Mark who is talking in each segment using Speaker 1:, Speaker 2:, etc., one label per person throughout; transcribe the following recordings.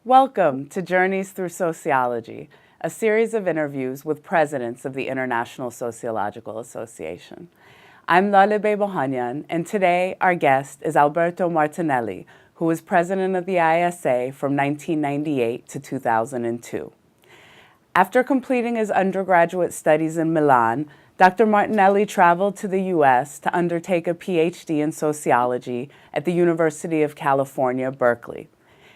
Speaker 1: Welcome to Journeys Through Sociology, a series of interviews with presidents of the International Sociological Association. I'm Lalebe Bohanyan, and today our guest is Alberto Martinelli, who was president of the ISA from 1998 to 2002. After completing his undergraduate studies in Milan, Dr. Martinelli traveled to the U.S. to undertake a PhD in sociology at the University of California, Berkeley.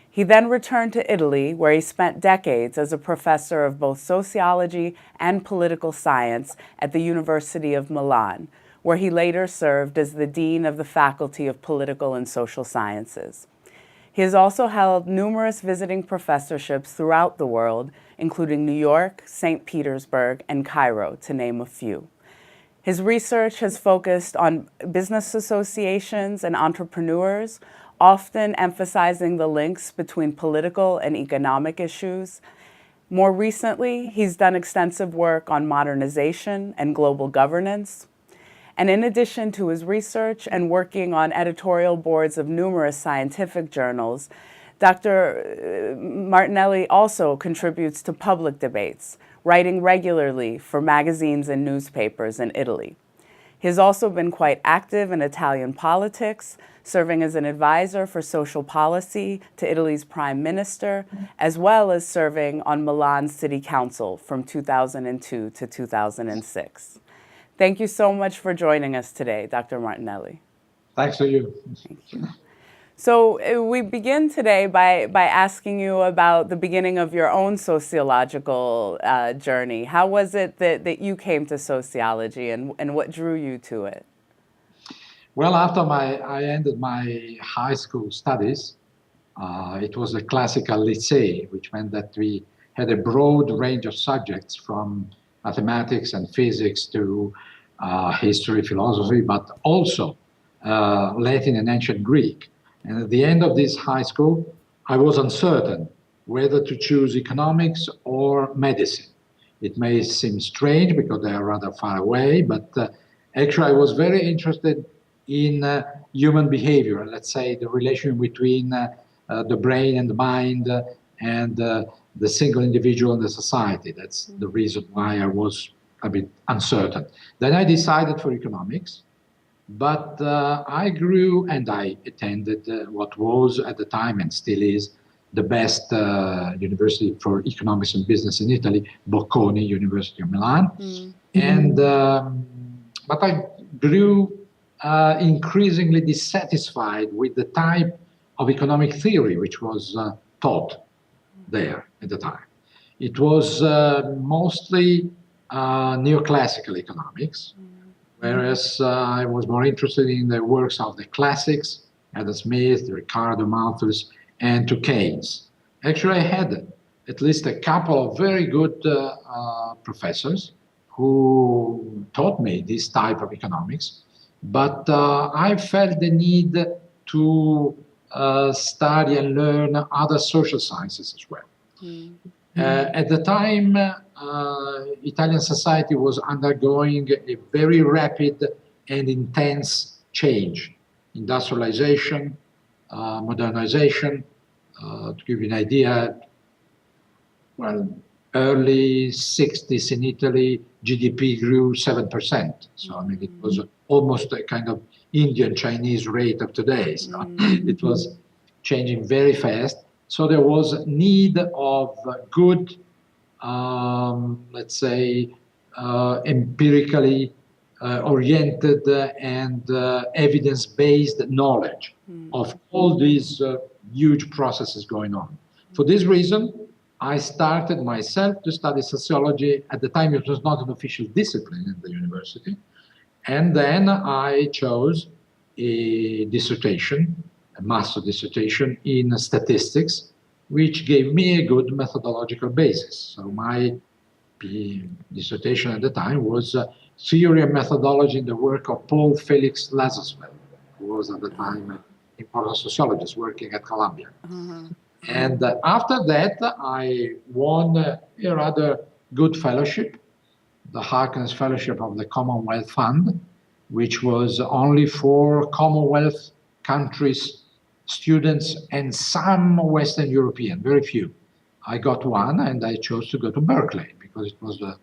Speaker 1: He then returned to Italy, where he spent decades as a professor of both sociology and political science at the University of Milan, where he later served as the dean of the Faculty of Political and Social Sciences. He has also held numerous visiting professorships throughout the world, including New York, St. Petersburg, and Cairo, to name a few. His research has focused on business associations and entrepreneurs, often emphasizing the links between political and economic issues. More recently, he's done extensive work on modernization and global governance. And in addition to his research and working on editorial boards of numerous scientific journals, Dr. Martinelli also contributes to public debates, writing regularly for magazines and newspapers in Italy. He has also been quite active in Italian politics, serving as an advisor for social policy to Italy's prime minister, as well as serving on Milan's city council from 2002 to 2006. Thank you so much for joining us today, Dr. Martinelli.
Speaker 2: Thanks to you.
Speaker 1: Thank you. So we begin today by asking you about the beginning of your own sociological journey. How was it that you came to sociology, and what drew you to it?
Speaker 2: Well, after I ended my high school studies, it was a classical lycée, which meant that we had a broad range of subjects from mathematics and physics to history, philosophy, but also Latin and ancient Greek. And at the end of this high school, I was uncertain whether to choose economics or medicine. It may seem strange because they are rather far away, but actually I was very interested in human behavior, let's say the relation between the brain and the mind and the single individual and the society. That's the reason why I was a bit uncertain. Then I decided for economics. But I grew and I attended what was at the time and still is the best university for economics and business in Italy, Bocconi, University of Milan. Mm-hmm. And but I grew increasingly dissatisfied with the type of economic theory which was taught there at the time. It was mostly neoclassical economics. Whereas I was more interested in the works of the classics, Adam Smith, Ricardo, Malthus, and to Keynes. Actually, I had at least a couple of very good professors who taught me this type of economics, but I felt the need to study and learn other social sciences as well. Mm-hmm. At the time, Italian society was undergoing a very rapid and intense change. Industrialization, modernization. To give you an idea, well, early 60s in Italy, GDP grew 7%. So, I mean, it was almost a kind of Indian Chinese rate of today. So it was changing very fast. So there was need of good, let's say, empirically oriented and evidence-based knowledge of all these huge processes going on. For this reason, I started myself to study sociology. At the time, it was not an official discipline in the university. And then I chose a dissertation, a master dissertation in statistics, which gave me a good methodological basis. So my dissertation at the time was theory and methodology in the work of Paul Felix Lazarsfeld, who was at the time an important sociologist working at Columbia. Mm-hmm. And after that, I won a rather good fellowship, the Harkness Fellowship of the Commonwealth Fund, which was only for Commonwealth countries, students, and some Western European, very few. I got one, and I chose to go to Berkeley because it was the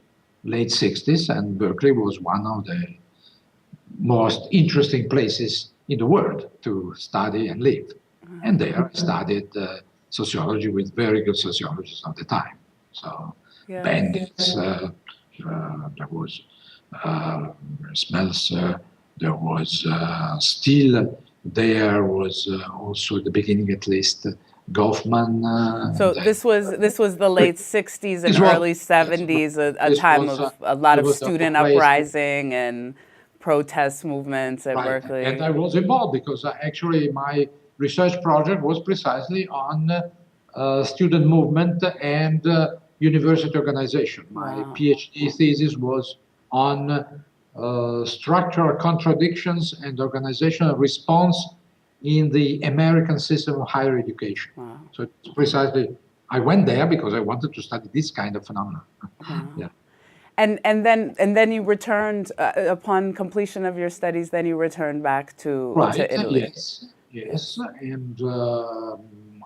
Speaker 2: late 60s, and Berkeley was one of the most interesting places in the world to study and live. And there I studied sociology with very good sociologists at the time. So Bendix, there was Smelser, there was still, there was also at the beginning at least Goffman.
Speaker 1: So this was the late 60s and early 70s, a time of a lot of student uprising and protest movements at Berkeley.
Speaker 2: And I was involved because actually my research project was precisely on student movement and university organization. My PhD thesis was on structural contradictions and organizational response in the American system of higher education. So it's precisely, I went there because I wanted to study this kind of phenomena. Yeah.
Speaker 1: And then you returned upon completion of your studies. Then you returned back to Italy.
Speaker 2: Yes, and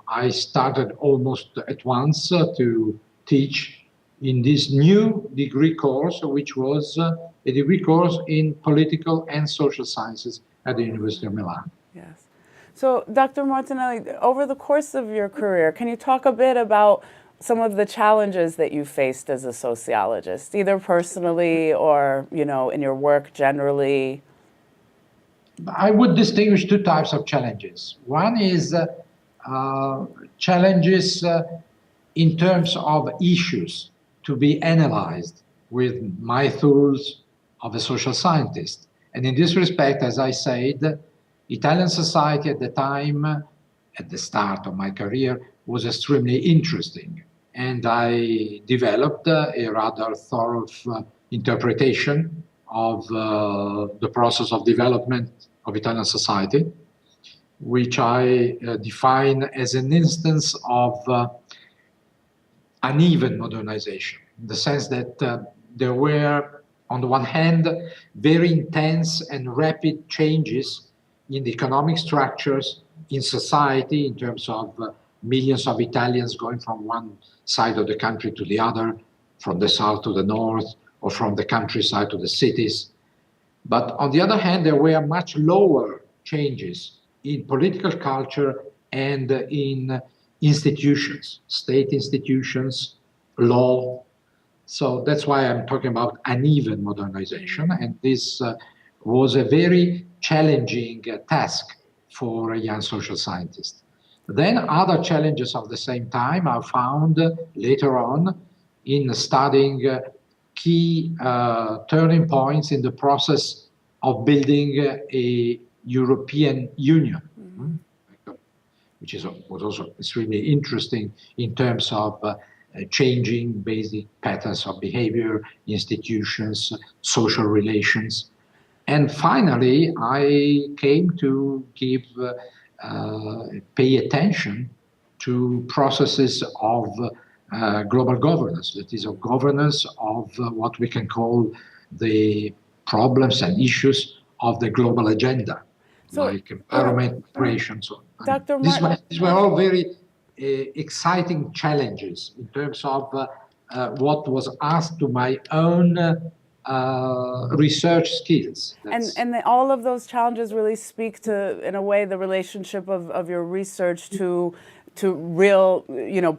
Speaker 2: I started almost at once to teach in this new degree course, which was a degree course in political and social sciences at the University of Milan.
Speaker 1: Yes. So, Dr. Martinelli, over the course of your career, can you talk a bit about some of the challenges that you faced as a sociologist, either personally or, in your work generally?
Speaker 2: I would distinguish two types of challenges. One is challenges in terms of issues to be analyzed with my tools of a social scientist. And in this respect, as I said, Italian society at the time, at the start of my career, was extremely interesting. And I developed a rather thorough interpretation of the process of development of Italian society, which I define as an instance of uneven modernization, in the sense that there were, on the one hand, very intense and rapid changes in the economic structures in society in terms of millions of Italians going from one side of the country to the other, from the south to the north, or from the countryside to the cities. But on the other hand, there were much lower changes in political culture and in institutions, state institutions, law. So that's why I'm talking about uneven modernization. And this was a very challenging task for a young social scientist. Then other challenges of the same time are found later on in studying key turning points in the process of building a European Union, which was also extremely interesting in terms of changing basic patterns of behavior, institutions, social relations. And finally, I came to pay attention to processes of global governance, that is, of governance of what we can call the problems and issues of the global agenda, like environment, migration, so on.
Speaker 1: Dr.
Speaker 2: These were all very exciting challenges in terms of what was asked to my own research skills.
Speaker 1: And all of those challenges really speak to, in a way, the relationship of your research to real,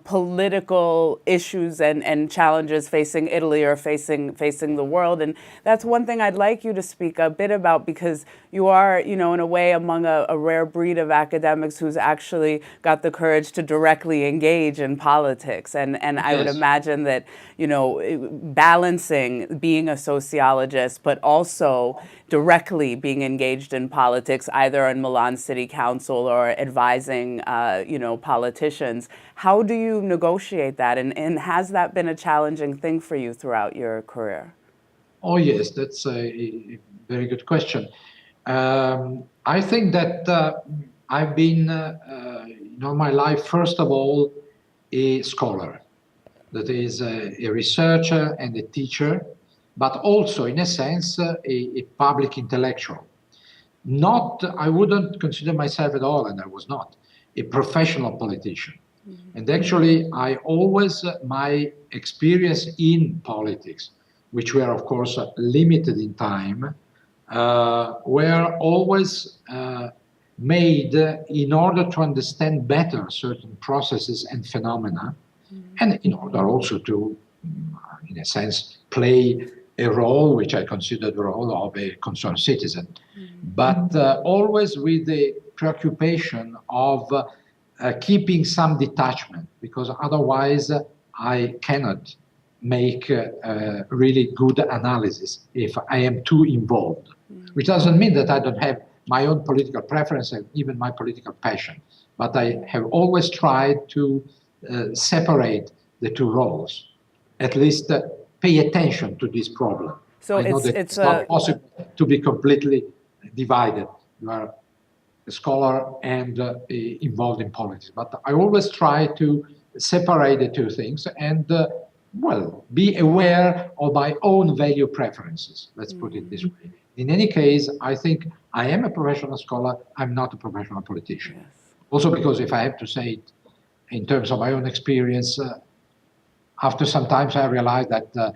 Speaker 1: political issues and challenges facing Italy or facing the world. And that's one thing I'd like you to speak a bit about, because you are, in a way, among a rare breed of academics who's actually got the courage to directly engage in politics. And I would imagine that, balancing being a sociologist, but also directly being engaged in politics, either in Milan City Council or advising, politicians. How do you negotiate that? And has that been a challenging thing for you throughout your career?
Speaker 2: Oh, yes, that's a very good question. I think that I've been, my life, first of all, a scholar. that is a researcher and a teacher, but also, in a sense, a public intellectual. Not, I wouldn't consider myself at all, and I was not, a professional politician. And actually, I always, my experience in politics, which were, of course, limited in time, were always made in order to understand better certain processes and phenomena, and in order also to, in a sense, play a role which I consider the role of a concerned citizen, but always with the preoccupation of keeping some detachment, because otherwise I cannot make really good analysis if I am too involved, which doesn't mean that I don't have my own political preference and even my political passion, but I have always tried to separate the two roles, at least pay attention to this problem.
Speaker 1: So
Speaker 2: I know that it's not possible to be completely divided. You are a scholar and involved in politics, but I always try to separate the two things and, well, be aware of my own value preferences, let's put it this way. In any case, I think I am a professional scholar, I'm not a professional politician. Yes. Also because if I have to say it in terms of my own experience, after some time I realized that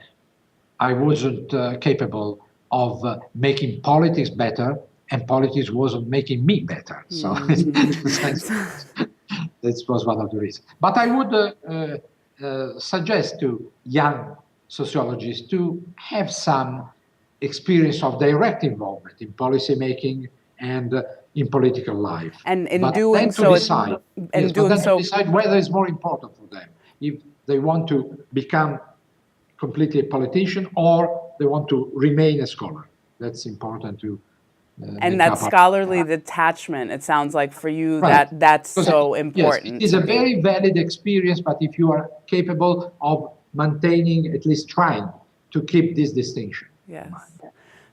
Speaker 2: I wasn't capable of making politics better, and politics wasn't making me better. So this was one of the reasons. But I would suggest to young sociologists to have some experience of direct involvement in policy making and in political life.
Speaker 1: And in doing so,
Speaker 2: to decide whether it's more important for them, if they want to become completely a politician or they want to remain a scholar. That's important to
Speaker 1: and that scholarly detachment, it sounds like for you, right. that's because so important.
Speaker 2: Yes, it is a very valid experience, but if you are capable of maintaining, at least trying to keep this distinction.
Speaker 1: Yes.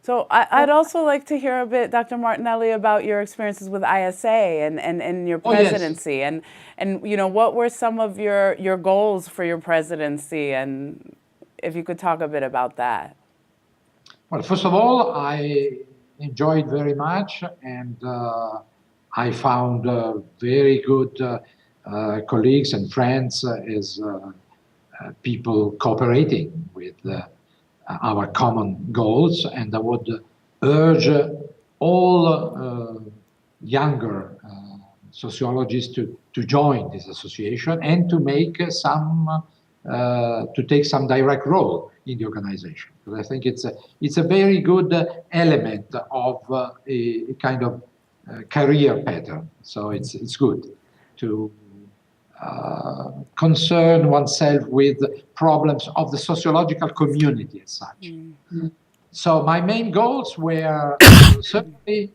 Speaker 1: So I'd also like to hear a bit, Dr. Martinelli, about your experiences with ISA and your presidency. And you know, what were some of your goals for your presidency, and if you could talk a bit about that.
Speaker 2: Well, first of all, I enjoyed very much, and I found very good colleagues and friends as people cooperating with our common goals, and I would urge all younger sociologists to join this association and to make to take some direct role in the organization. Because I think it's a very good element of a kind of career pattern. So it's good to concern oneself with problems of the sociological community as such. Mm-hmm. So my main goals were certainly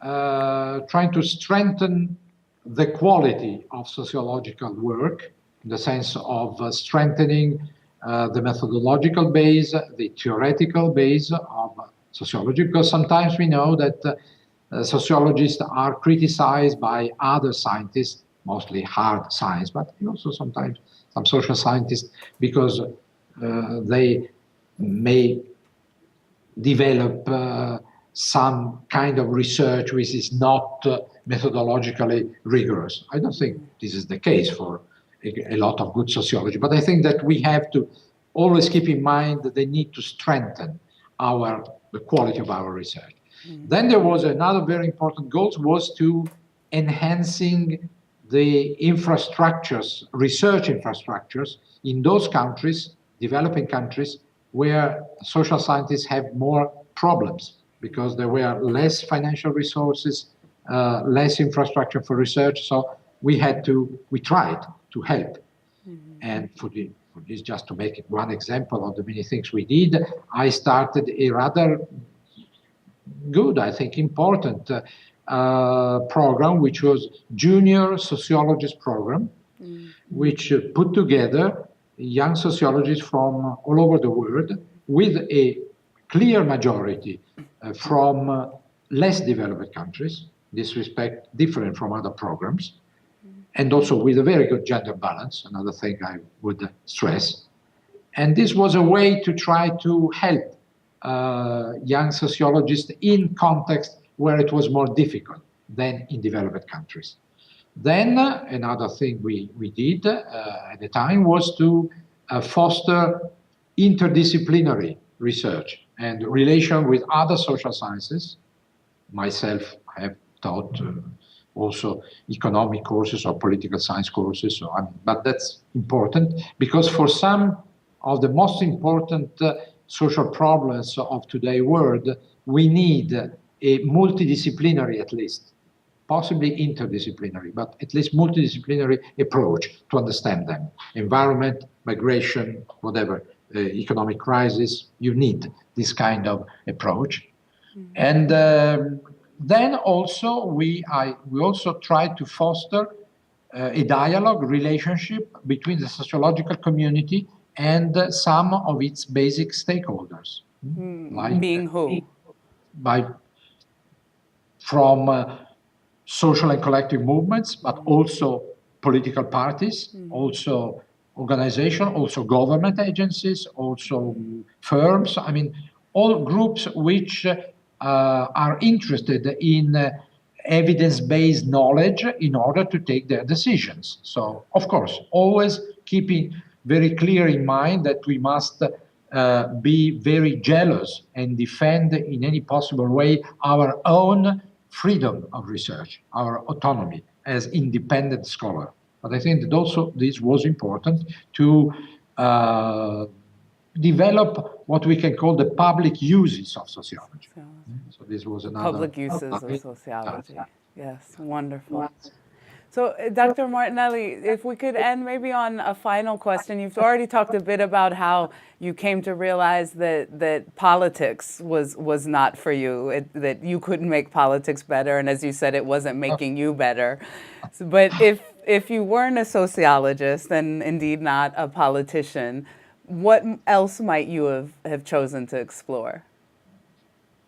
Speaker 2: trying to strengthen the quality of sociological work, in the sense of strengthening the methodological base, the theoretical base of sociology, because sometimes we know that sociologists are criticized by other scientists, mostly hard science, but also sometimes some social scientists, because they may develop some kind of research which is not methodologically rigorous. I don't think this is the case for a lot of good sociology, but I think that we have to always keep in mind that they need to strengthen the quality of our research. Mm-hmm. Then there was another very important goal, was to enhancing the infrastructures, research infrastructures in those countries, developing countries, where social scientists have more problems because there were less financial resources, less infrastructure for research. So we tried to help. Mm-hmm. And for this, just to make it one example of the many things we did, I started a rather good, I think important program, which was Junior Sociologist Program, which put together young sociologists from all over the world with a clear majority from less developed countries, in this respect different from other programs, and also with a very good gender balance, another thing I would stress. And this was a way to try to help young sociologists in context where it was more difficult than in developed countries. Then another thing we did at the time was to foster interdisciplinary research and relation with other social sciences. Myself, I have taught also economic courses or political science courses, but that's important because for some of the most important social problems of today's world, we need a multidisciplinary, at least, possibly interdisciplinary, but at least multidisciplinary approach to understand them. Environment, migration, whatever, economic crisis, you need this kind of approach. Mm-hmm. And then also we also try to foster a dialogue, relationship between the sociological community and some of its basic stakeholders.
Speaker 1: Like, being who?
Speaker 2: From social and collective movements, but also political parties, also organizations, also government agencies, also firms. I mean, all groups which are interested in evidence-based knowledge in order to take their decisions. So, of course, always keeping very clear in mind that we must be very jealous and defend in any possible way our own freedom of research, our autonomy as independent scholar. But I think that also this was important to develop what we can call the public uses of sociology. So this was another
Speaker 1: public uses of sociology. Yes, wonderful. So, Dr. Martinelli, if we could end maybe on a final question. You've already talked a bit about how you came to realize that politics was not for you, that you couldn't make politics better, and as you said, it wasn't making you better. So, but if you weren't a sociologist and indeed not a politician, what else might you have chosen to explore?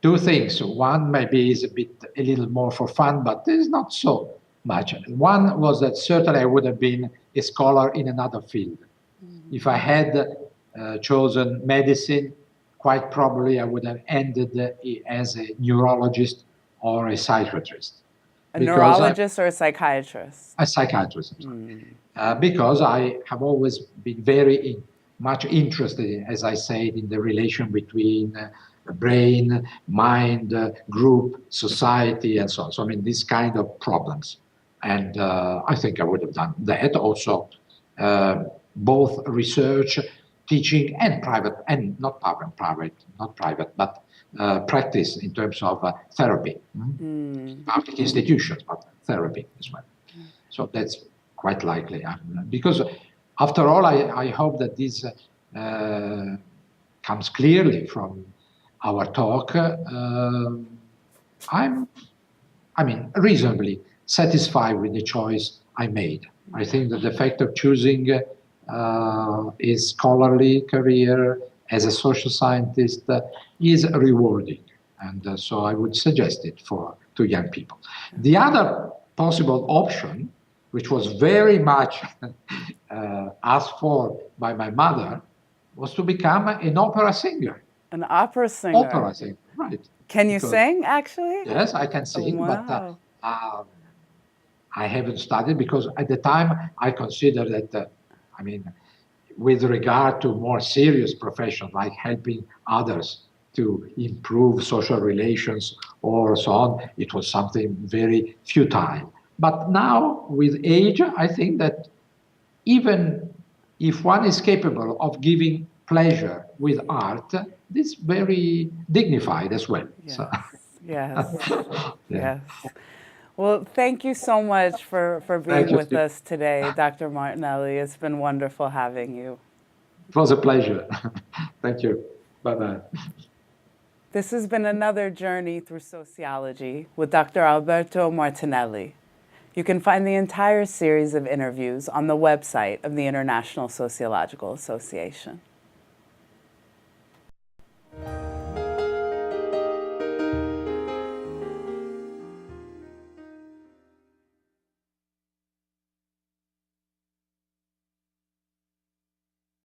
Speaker 2: Two things. One maybe is a little more for fun, but it's not so much. One was that certainly I would have been a scholar in another field. Mm-hmm. If I had chosen medicine, quite probably I would have ended as a neurologist or a psychiatrist.
Speaker 1: A neurologist or a psychiatrist?
Speaker 2: A psychiatrist. Because I have always been very much interested, as I said, in the relation between brain, mind, group, society, and so on. So, I mean, these kind of problems. And I think I would have done that also, both research, teaching, and private, and not private, but practice in terms of therapy. Public institutions, but therapy as well. So that's quite likely. Because after all, I hope that this comes clearly from our talk. I'm reasonably satisfied with the choice I made. I think that the fact of choosing a scholarly career as a social scientist is rewarding, and so I would suggest it to young people. The other possible option, which was very much asked for by my mother, was to become an opera singer.
Speaker 1: An opera singer?
Speaker 2: Opera singer, right.
Speaker 1: Can you sing, actually?
Speaker 2: Yes, I can sing,
Speaker 1: wow.
Speaker 2: But I haven't studied because at the time I considered that, with regard to more serious professions like helping others to improve social relations or so on, it was something very futile. But now, with age, I think that even if one is capable of giving pleasure with art, it's very dignified as well.
Speaker 1: Yes,
Speaker 2: so.
Speaker 1: Yes,
Speaker 2: Yeah.
Speaker 1: Yes. Well, thank you so much for being with us today, Dr. Martinelli. It's been wonderful having you.
Speaker 2: It was a pleasure. Thank you. Bye-bye.
Speaker 1: This has been another journey through sociology with Dr. Alberto Martinelli. You can find the entire series of interviews on the website of the International Sociological Association.